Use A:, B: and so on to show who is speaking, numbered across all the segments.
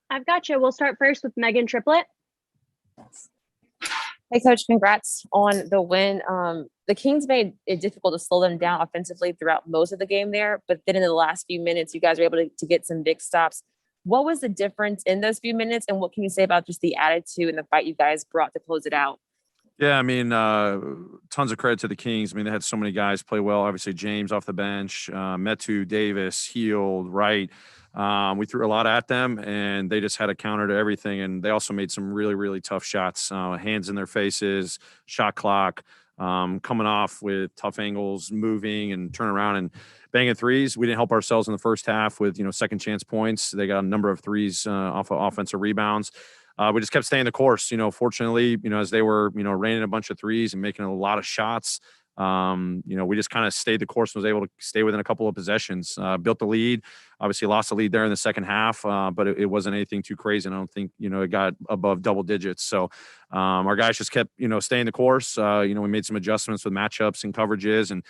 A: I've got you. We'll start first with Megan Triplett.
B: Hey, Coach, congrats on the win. The Kings made it difficult to slow them down offensively throughout most of the game there, but then in the last few minutes, you guys were able to get some big stops. What was the difference in those few minutes, and what can you say about just the attitude and the fight you guys brought to close it out?
C: Yeah, I mean, tons of credit to the Kings. I mean, they had so many guys play well. Obviously, James off the bench, Metu, Davis, Heald, Wright. We threw a lot at them, and they just had a counter to everything. And they also made some really, really tough shots, hands in their faces, shot clock, coming off with tough angles, moving and turn around and banging threes. We didn't help ourselves in the first half with, second chance points. They got a number of threes off of offensive rebounds. We just kept staying the course. Fortunately, as they were, raining a bunch of threes and making a lot of shots, we just kind of stayed the course and was able to stay within a couple of possessions, built the lead, obviously lost the lead there in the second half, but it wasn't anything too crazy. And I don't think, it got above double digits. So our guys just kept, staying the course. We made some adjustments with matchups and coverages. And,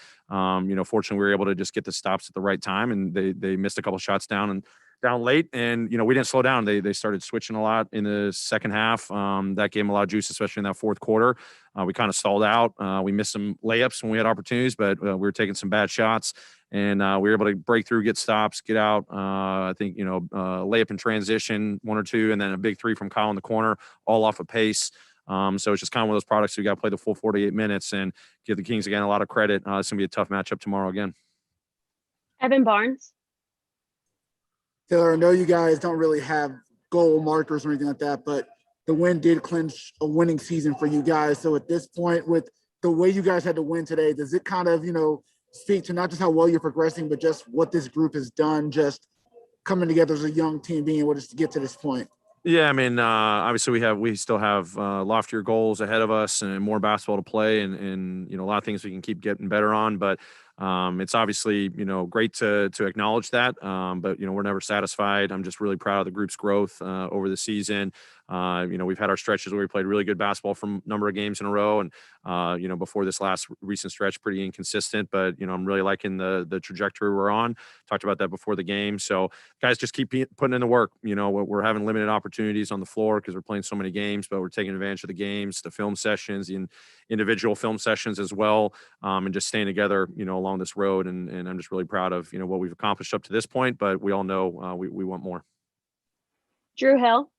C: fortunately, we were able to just get the stops at the right time. And they missed a couple shots down late, and we didn't slow down. They started switching a lot in the second half. That gave them a lot of juice, especially in that fourth quarter. We kind of stalled out. We missed some layups when we had opportunities, but we were taking some bad shots, and we were able to break through, get stops, get out. I think layup in transition, one or two, and then a big three from Kyle in the corner, all off of pace. So it's just kind of one of those products. We got to play the full 48 minutes and give the Kings again a lot of credit. It's gonna be a tough matchup tomorrow again.
A: Evan Barnes.
D: Taylor, I know you guys don't really have goal markers or anything like that, but the win did clinch a winning season for you guys. So at this point, with the way you guys had to win today, does it kind of, speak to not just how well you're progressing, but just what this group has done, just coming together as a young team, being able to get to this point?
C: Yeah, I mean, obviously we still have loftier goals ahead of us and more basketball to play, and a lot of things we can keep getting better on. But it's obviously great to acknowledge that. But we're never satisfied. I'm just really proud of the group's growth over the season. We've had our stretches where we played really good basketball from a number of games in a row, and before this last recent stretch, pretty inconsistent. But I'm really liking the trajectory we're on. Talked about that before the game. So guys, just keep putting in the work. We're having limited opportunities on the floor because we're playing so many games, but we're taking advantage of the games, the film sessions, the individual film sessions as well, and just staying together, along this road. And I'm just really proud of what we've accomplished up to this point. But we all know we want more.
A: Drew Hill.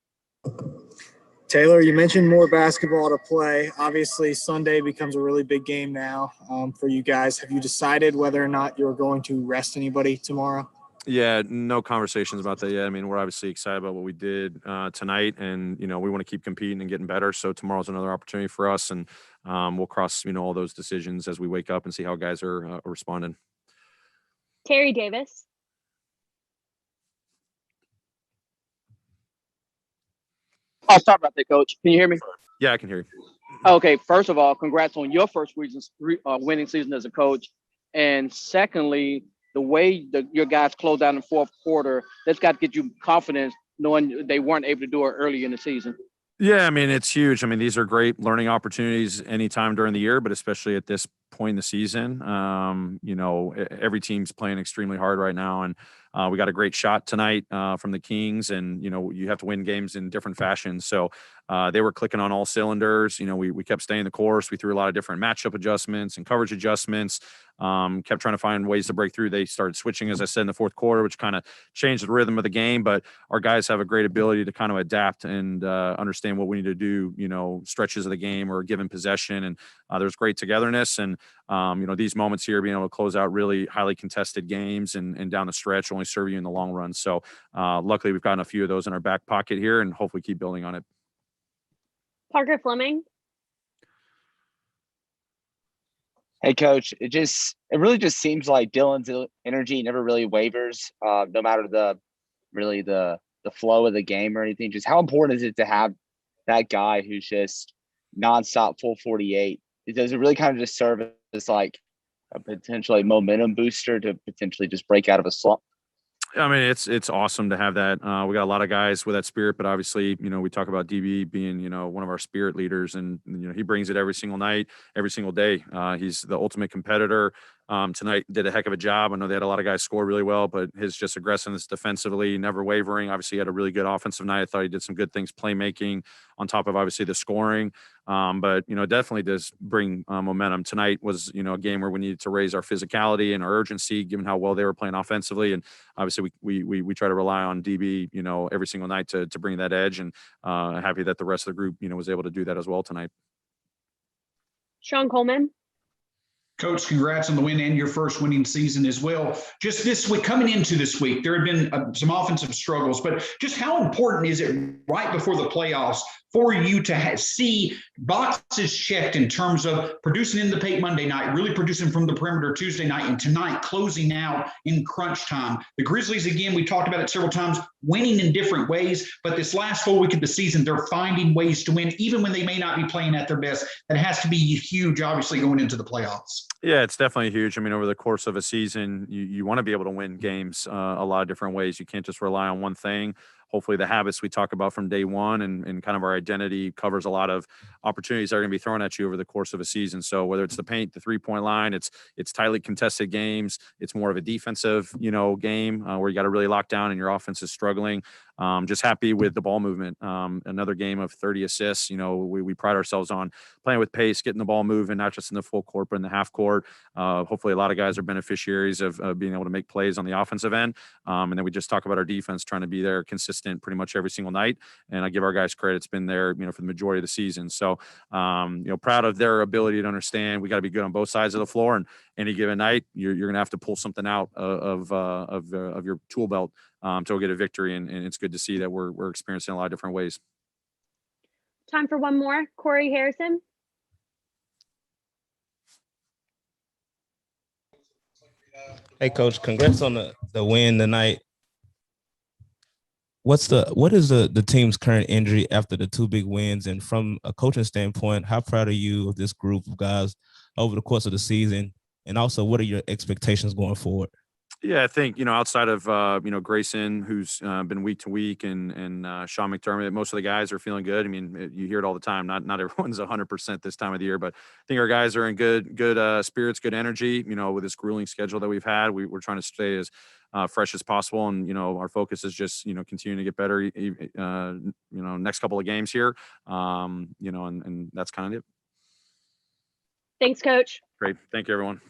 E: Taylor, you mentioned more basketball to play. Obviously, Sunday becomes a really big game now for you guys. Have you decided whether or not you're going to rest anybody tomorrow?
C: Yeah, no conversations about that yet. I mean, we're obviously excited about what we did tonight, and we want to keep competing and getting better. So tomorrow's another opportunity for us, and we'll cross all those decisions as we wake up and see how guys are responding.
A: Terry Davis.
F: I'll start about that, Coach. Can you hear me?
C: Yeah, I can hear you.
F: Okay, first of all, congrats on your first winning season as a coach. And secondly, the way your guys closed out in the fourth quarter, that's got to get you confidence knowing they weren't able to do it early in the season.
C: Yeah, I mean, it's huge. I mean, these are great learning opportunities anytime during the year, but especially at this point in the season. Every team's playing extremely hard right now, and we got a great shot tonight from the Kings, and you have to win games in different fashions. So they were clicking on all cylinders. We kept staying the course. We threw a lot of different matchup adjustments and coverage adjustments. Kept trying to find ways to break through. They started switching, as I said, in the fourth quarter, which kind of changed the rhythm of the game. But our guys have a great ability to kind of adapt and understand what we need to do, stretches of the game or given possession. And there's great togetherness. And, these moments here, being able to close out really highly contested games and down the stretch only serve you in the long run. So luckily, we've gotten a few of those in our back pocket here, and hopefully keep building on it.
A: Parker Fleming.
G: Hey, Coach, it really just seems like Dylan's energy never really wavers, no matter the flow of the game or anything. Just how important is it to have that guy who's just nonstop full 48? Does it really kind of just serve as like a potentially momentum booster to potentially just break out of a slump?
C: I mean, it's awesome to have that. We got a lot of guys with that spirit, but obviously, we talk about DB being, one of our spirit leaders, and he brings it every single night, every single day. He's the ultimate competitor. tonight did a heck of a job. I know they had a lot of guys score really well, but his just aggressiveness defensively, never wavering. Obviously, he had a really good offensive night. I thought he did some good things, playmaking on top of obviously the scoring. But definitely does bring momentum. Tonight was a game where we needed to raise our physicality and our urgency, given how well they were playing offensively. And obviously, we try to rely on DB, every single night to bring that edge. And happy that the rest of the group, was able to do that as well tonight.
A: Sean Coleman.
H: Coach, congrats on the win and your first winning season as well. Just this week, coming into this week, there had been some offensive struggles, but just how important is it right before the playoffs for you to see boxes checked in terms of producing in the paint Monday night, really producing from the perimeter Tuesday night, and tonight closing out in crunch time? The Grizzlies, again, we talked about it several times, winning in different ways, but this last full week of the season, they're finding ways to win, even when they may not be playing at their best. That has to be huge, obviously, going into the playoffs.
C: Yeah, it's definitely huge. I mean, over the course of a season, you want to be able to win games a lot of different ways. You can't just rely on one thing. Hopefully the habits we talk about from day one and kind of our identity covers a lot of opportunities that are going to be thrown at you over the course of a season. So whether it's the paint, the 3-point line, it's tightly contested games. It's more of a defensive, game where you got to really lock down and your offense is struggling. Just happy with the ball movement. Another game of 30 assists. We pride ourselves on playing with pace, getting the ball moving, not just in the full court, but in the half court. Hopefully a lot of guys are beneficiaries of being able to make plays on the offensive end. And then we just talk about our defense trying to be there consistent pretty much every single night. And I give our guys credit. It's been there, for the majority of the season. So, proud of their ability to understand we got to be good on both sides of the floor. And any given night, you're going to have to pull something out of your tool belt to go get a victory. And it's good to see that we're experiencing a lot of different ways.
A: Time for one more. Corey Harrison.
I: Hey, Coach, congrats on the win tonight. What is the team's current injury after the two big wins? And from a coaching standpoint, how proud are you of this group of guys over the course of the season? And also, what are your expectations going forward?
C: Yeah, I think, outside of, Grayson, who's been week to week, and Sean McDermott, most of the guys are feeling good. I mean, you hear it all the time. Not everyone's 100% this time of the year, but I think our guys are in good spirits, good energy, with this grueling schedule that we've had. We're trying to stay as fresh as possible. And, our focus is just, continuing to get better, next couple of games here, and that's kind of it.
A: Thanks, Coach.
C: Great. Thank you, everyone.